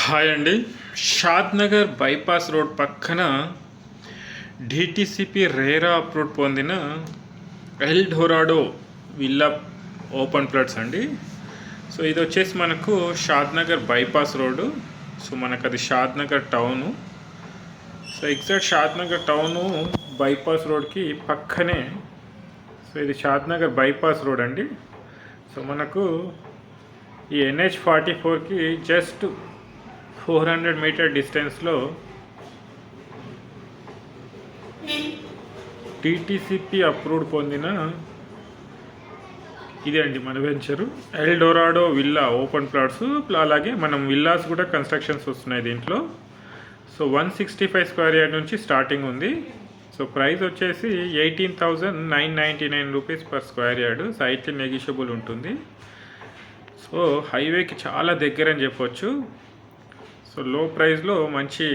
Hi అండి. Shadnagar bypass road పక్కన DTCP RERA approve పొందిన El Dorado villa open plots అండి. సో ఇది వచ్చేసి మనకు Shadnagar bypass road. So మనకు అది Shadnagar town. So exact Shadnagar town bypass రోడ్కి పక్కనే. సో ఇది షాద్ నగర్ బైపాస్ రోడ్ అండి. సో మనకు ఈ NH44కి జస్ట్ 400 మీటర్ డిస్టెన్స్లో టీటీసీపీ అప్రూవ్డ్ పొందిన ఇదే అండి మన venture El Dorado villa open plots. అలాగే మనం విల్లాస్ కూడా కన్స్ట్రక్షన్స్ వస్తున్నాయి దీంట్లో. సో 165 స్క్వేర్ యార్డ్ నుంచి స్టార్టింగ్ ఉంది. సో ప్రైస్ వచ్చేసి 18,999 rupees per square yard. Slightly negotiable ఉంటుంది. సో హైవేకి చాలా దగ్గర అని చెప్పొచ్చు. సో లో ప్రైస్లో మంచి